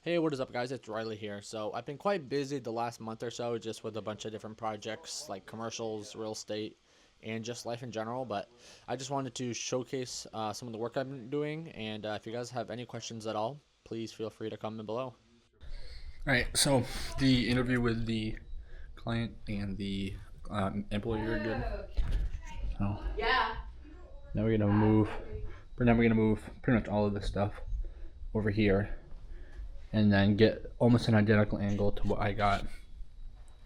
Hey, what is up, guys? It's Riley here. So, I've been quite busy the last month or so just with a bunch of different projects like commercials, real estate, and just life in general. But I just wanted to showcase some of the work I've been doing. And if you guys have any questions at all, please feel free to comment below. All right, so the interview with the client and the employee are good. So now we're gonna move. Now we're gonna move pretty much all of this stuff over here, and then get almost an identical angle to what I got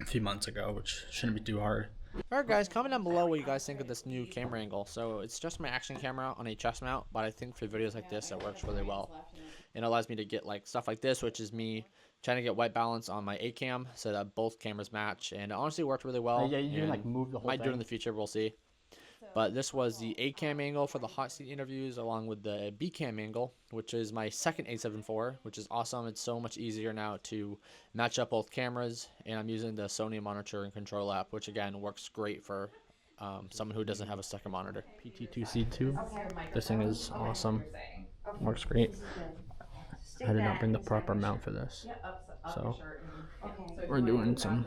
a few months ago, which shouldn't be too hard. Alright, guys, comment down below what you guys think of this new camera angle. So, it's just my action camera on a chest mount, but I think for videos like this, it works really well. And it allows me to get like stuff like this, which is me trying to get white balance on my A cam so that both cameras match. And it honestly worked really well. Yeah, you can like move the whole might thing. do it in the future, we'll see. But this was the A cam angle for the hot seat interviews, along with the B cam angle, which is my second A7 IV, which is awesome. It's so much easier now to match up both cameras, and I'm using the Sony monitor and control app, which again works great for someone who doesn't have a second monitor. PT2C2. This thing is awesome. Works great. I did not bring the proper mount for this, so we're doing some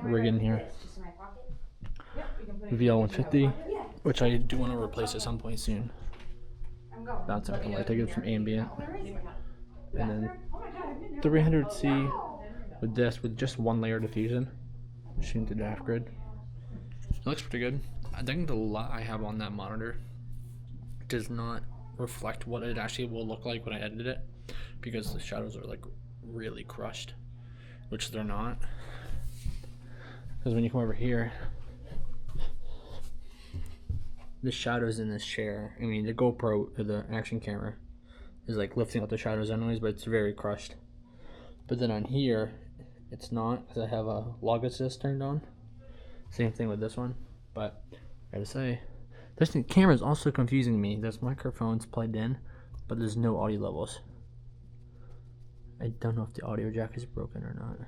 rigging here. VL150, which I do want to replace at some point soon. That's something I take it from Ambient, and then 300C with this with just one layer diffusion, shooting to draft grid. It looks pretty good. I think the light I have on that monitor does not reflect what it actually will look like when I edit it, because the shadows are like really crushed, which they're not. Because when you come over here, the shadows in this chair, I mean the GoPro or the action camera is like lifting up the shadows anyways, but it's very crushed. But then on here, it's not, because I have a log assist turned on. Same thing with this one, but I gotta say, this camera is also confusing me. There's microphones plugged in, but there's no audio levels. I don't know if the audio jack is broken or not.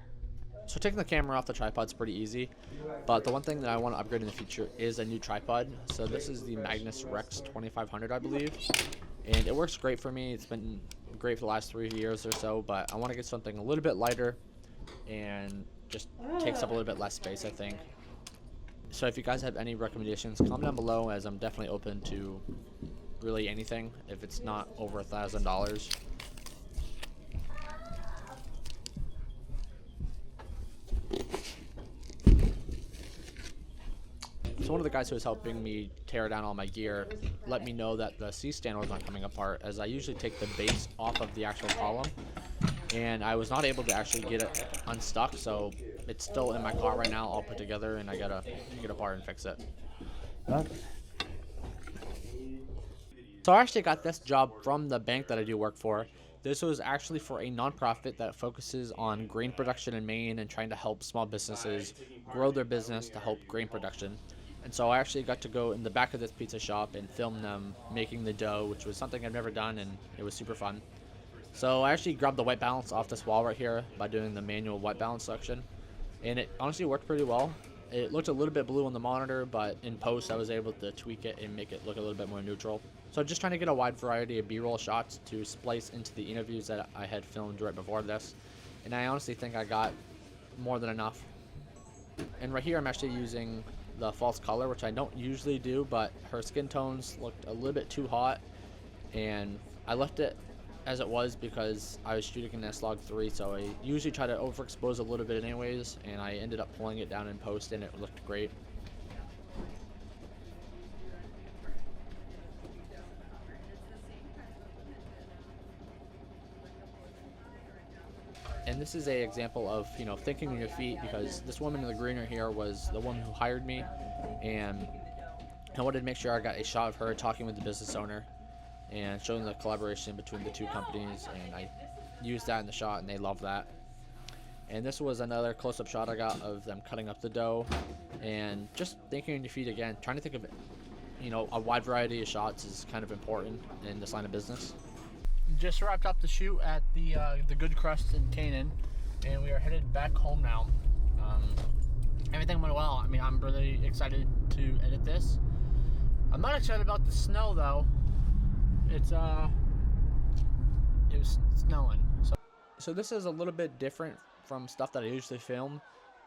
So taking the camera off the tripod is pretty easy, but the one thing that I want to upgrade in the future is a new tripod. So this is the Magnus Rex 2500, I believe, and it works great for me. It's been great for the last 3 years or so, but I want to get something a little bit lighter and just takes up a little bit less space, I think. So if you guys have any recommendations, comment down below, as I'm definitely open to really anything if it's not over $1,000. So one of the guys who was helping me tear down all my gear let me know that the C-stand was not coming apart, as I usually take the base off of the actual column, and I was not able to actually get it unstuck, so it's still in my car right now all put together, and I gotta take it apart and fix it. So I actually got this job from the bank that I do work for. This was actually for a nonprofit that focuses on grain production in Maine and trying to help small businesses grow their business to help grain production. And so I actually got to go in the back of this pizza shop and film them making the dough, which was something I've never done, and it was super fun. So I actually grabbed the white balance off this wall right here by doing the manual white balance selection, and it honestly worked pretty well. It looked a little bit blue on the monitor, but in post I was able to tweak it and make it look a little bit more neutral. So just trying to get a wide variety of B-roll shots to splice into the interviews that I had filmed right before this, and I honestly think I got more than enough. And right here I'm actually using the false color, which I don't usually do, but her skin tones looked a little bit too hot, and I left it as it was because I was shooting in S-Log3, so I usually try to overexpose a little bit anyways, and I ended up pulling it down in post and it looked great. And this is a example of, thinking on your feet, because this woman in the greener here was the one who hired me, and I wanted to make sure I got a shot of her talking with the business owner and showing the collaboration between the two companies, and I used that in the shot and they loved that. And this was another close-up shot I got of them cutting up the dough, and just thinking on your feet again, trying to think of a wide variety of shots is kind of important in this line of business. Just wrapped up the shoot at the Good Crust in Canaan, and we are headed back home now. Everything went well. I mean, I'm really excited to edit this. I'm not excited about the snow though. It was snowing. So So this is a little bit different from stuff that I usually film,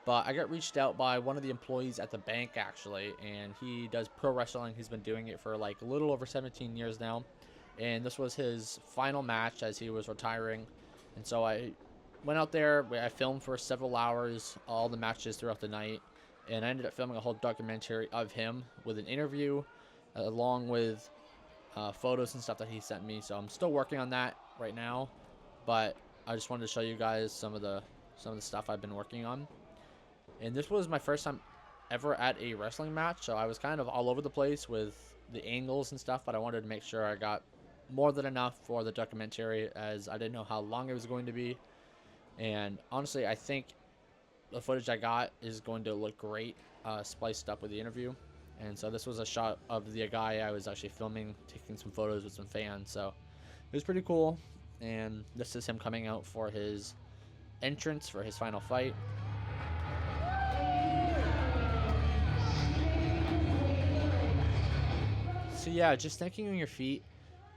but I got reached out by one of the employees at the bank actually, and he does pro wrestling. He's been doing it for like a little over 17 years now, and this was his final match as he was retiring. And so I went out there. I filmed for several hours, all the matches throughout the night, and I ended up filming a whole documentary of him with an interview, along with photos and stuff that he sent me. So I'm still working on that right now, but I just wanted to show you guys some of the stuff I've been working on. And this was my first time ever at a wrestling match, so I was kind of all over the place with the angles and stuff, but I wanted to make sure I got more than enough for the documentary, as I didn't know how long it was going to be. And honestly, I think the footage I got is going to look great spliced up with the interview. And so this was a shot of the guy I was actually filming, taking some photos with some fans, so it was pretty cool. And this is him coming out for his entrance for his final fight. So yeah, just thinking on your feet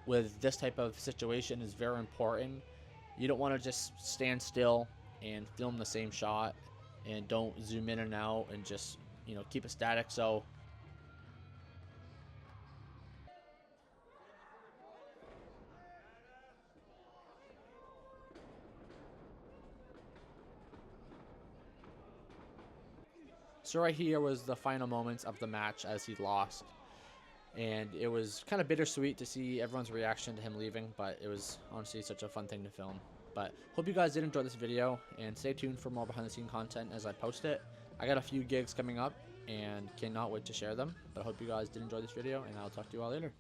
with this type of situation is very important. You don't want to just stand still and film the same shot, and don't zoom in and out, and just, you know, keep it static. So right here was the final moments of the match as he lost. And it was kind of bittersweet to see everyone's reaction to him leaving, but it was honestly such a fun thing to film. But hope you guys did enjoy this video, and stay tuned for more behind the scene content as I post it. I got a few gigs coming up and cannot wait to share them. But I hope you guys did enjoy this video, and I'll talk to you all later.